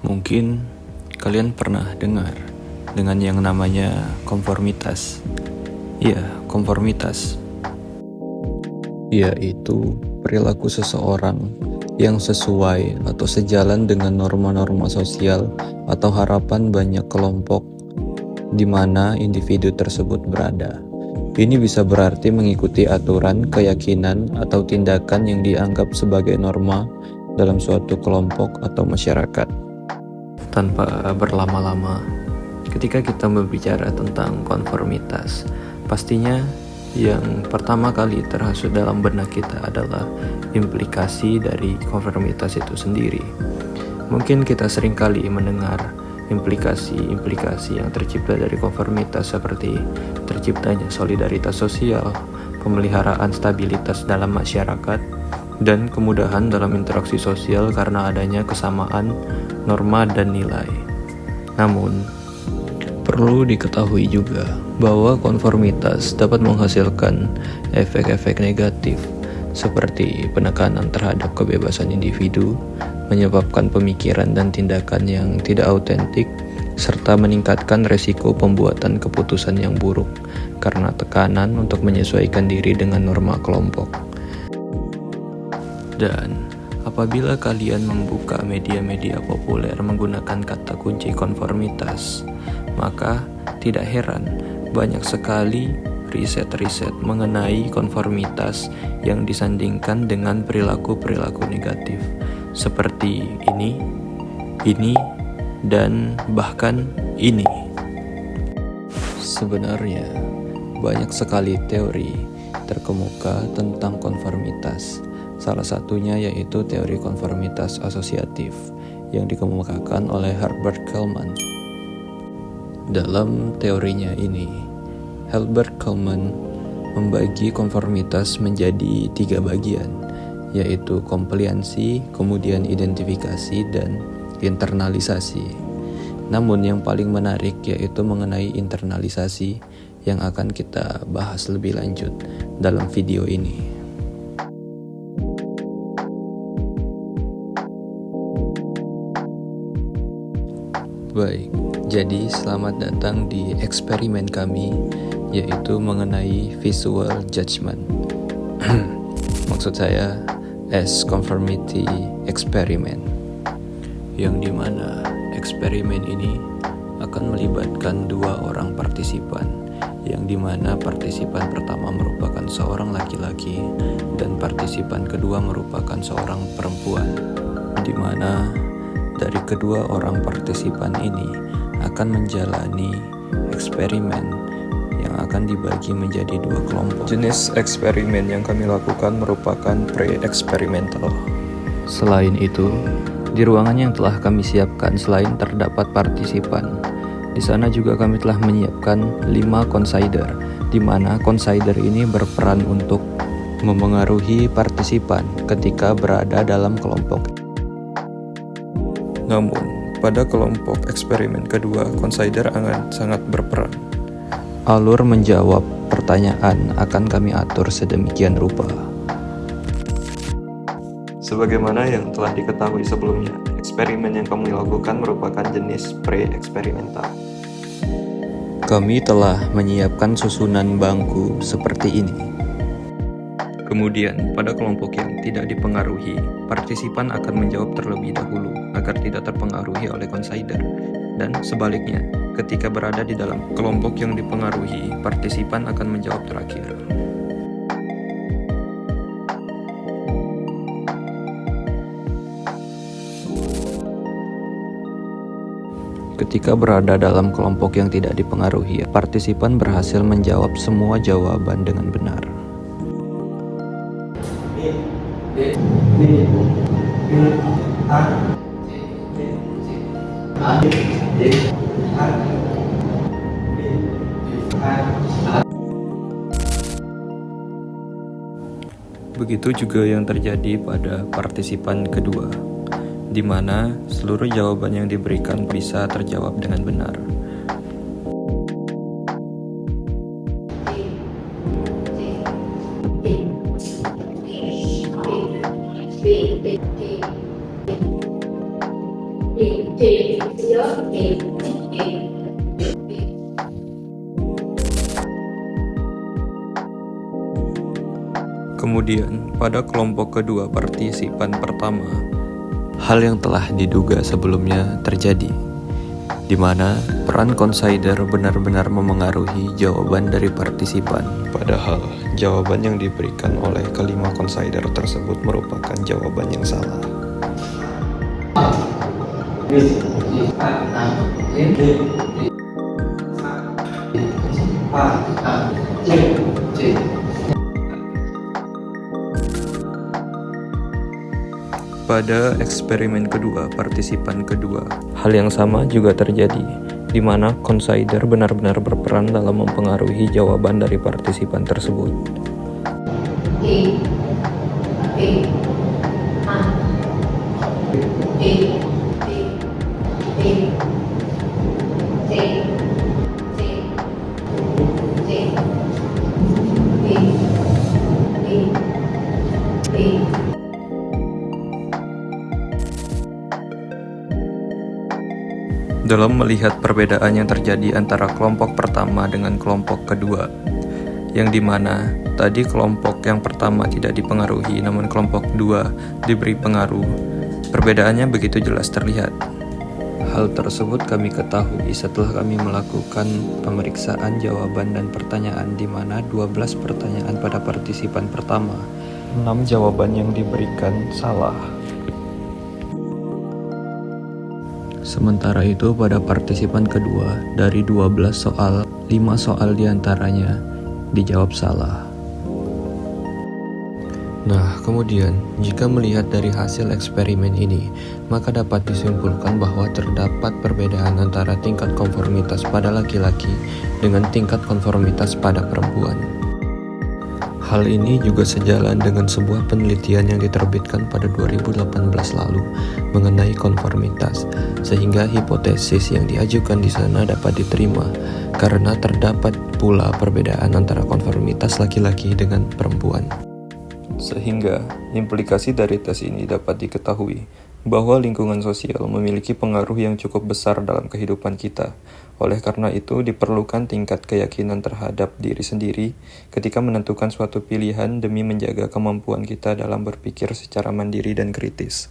Mungkin kalian pernah dengar dengan yang namanya konformitas. Iya, konformitas. Yaitu perilaku seseorang yang sesuai atau sejalan dengan norma-norma sosial atau harapan banyak kelompok di mana individu tersebut berada. Ini bisa berarti mengikuti aturan, keyakinan, atau tindakan yang dianggap sebagai norma dalam suatu kelompok atau masyarakat. Tanpa berlama-lama, ketika kita berbicara tentang konformitas, pastinya yang pertama kali terhasut dalam benak kita adalah implikasi dari konformitas itu sendiri. Mungkin kita sering kali mendengar implikasi-implikasi yang tercipta dari konformitas seperti terciptanya solidaritas sosial, pemeliharaan stabilitas dalam masyarakat, dan kemudahan dalam interaksi sosial karena adanya kesamaan norma dan nilai. Namun, perlu diketahui juga bahwa konformitas dapat menghasilkan efek-efek negatif seperti penekanan terhadap kebebasan individu, menyebabkan pemikiran dan tindakan yang tidak autentik, serta meningkatkan resiko pembuatan keputusan yang buruk karena tekanan untuk menyesuaikan diri dengan norma kelompok. Dan apabila kalian membuka media-media populer menggunakan kata kunci konformitas, maka tidak heran banyak sekali riset-riset mengenai konformitas yang disandingkan dengan perilaku-perilaku negatif seperti ini, dan bahkan ini. Sebenarnya banyak sekali teori terkemuka tentang konformitas. Salah satunya yaitu teori konformitas asosiatif yang dikemukakan oleh Herbert Kalman. Dalam teorinya ini, Herbert Kalman membagi konformitas menjadi 3 bagian, yaitu kompliansi, kemudian identifikasi, dan internalisasi. Namun yang paling menarik yaitu mengenai internalisasi yang akan kita bahas lebih lanjut dalam video ini. Baik, jadi selamat datang di eksperimen kami, yaitu mengenai visual judgment. Maksud saya S-conformity experiment, yang dimana eksperimen ini akan melibatkan 2 orang partisipan, yang dimana partisipan pertama merupakan seorang laki-laki dan partisipan kedua merupakan seorang perempuan, dimana dari kedua orang partisipan ini akan menjalani eksperimen yang akan dibagi menjadi 2 kelompok. Jenis eksperimen yang kami lakukan merupakan pre-eksperimental. Selain itu, di ruangan yang telah kami siapkan selain terdapat partisipan, di sana juga kami telah menyiapkan 5 consider, di mana consider ini berperan untuk memengaruhi partisipan ketika berada dalam kelompok. Namun, pada kelompok eksperimen kedua, consider akan sangat berperan. Alur menjawab pertanyaan akan kami atur sedemikian rupa. Sebagaimana yang telah diketahui sebelumnya, eksperimen yang kami lakukan merupakan jenis pre-eksperimental. Kami telah menyiapkan susunan bangku seperti ini. Kemudian, pada kelompok yang tidak dipengaruhi, partisipan akan menjawab terlebih dahulu agar tidak terpengaruhi oleh consider. Dan sebaliknya, ketika berada di dalam kelompok yang dipengaruhi, partisipan akan menjawab terakhir. Ketika berada dalam kelompok yang tidak dipengaruhi, partisipan berhasil menjawab semua jawaban dengan benar. Begitu juga yang terjadi pada partisipan kedua, di mana seluruh jawaban yang diberikan bisa terjawab dengan benar. Kemudian, pada kelompok kedua partisipan pertama, hal yang telah diduga sebelumnya terjadi, di mana peran consider benar-benar memengaruhi jawaban dari partisipan. Padahal, jawaban yang diberikan oleh kelima consider tersebut merupakan jawaban yang salah. Pada eksperimen kedua, partisipan kedua, hal yang sama juga terjadi, di mana consider benar-benar berperan dalam mempengaruhi jawaban dari partisipan tersebut. Dalam melihat perbedaan yang terjadi antara kelompok pertama dengan kelompok kedua, yang dimana tadi kelompok yang pertama tidak dipengaruhi namun kelompok kedua diberi pengaruh, perbedaannya begitu jelas terlihat. Hal tersebut kami ketahui setelah kami melakukan pemeriksaan jawaban dan pertanyaan, di mana 12 pertanyaan pada partisipan pertama, 6 jawaban yang diberikan salah. Sementara itu pada partisipan kedua, dari 12 soal, 5 soal diantaranya dijawab salah. Nah, kemudian, jika melihat dari hasil eksperimen ini, maka dapat disimpulkan bahwa terdapat perbedaan antara tingkat konformitas pada laki-laki dengan tingkat konformitas pada perempuan. Hal ini juga sejalan dengan sebuah penelitian yang diterbitkan pada 2018 lalu mengenai konformitas, sehingga hipotesis yang diajukan di sana dapat diterima karena terdapat pula perbedaan antara konformitas laki-laki dengan perempuan. Sehingga implikasi dari tes ini dapat diketahui bahwa lingkungan sosial memiliki pengaruh yang cukup besar dalam kehidupan kita. Oleh karena itu, diperlukan tingkat keyakinan terhadap diri sendiri ketika menentukan suatu pilihan demi menjaga kemampuan kita dalam berpikir secara mandiri dan kritis.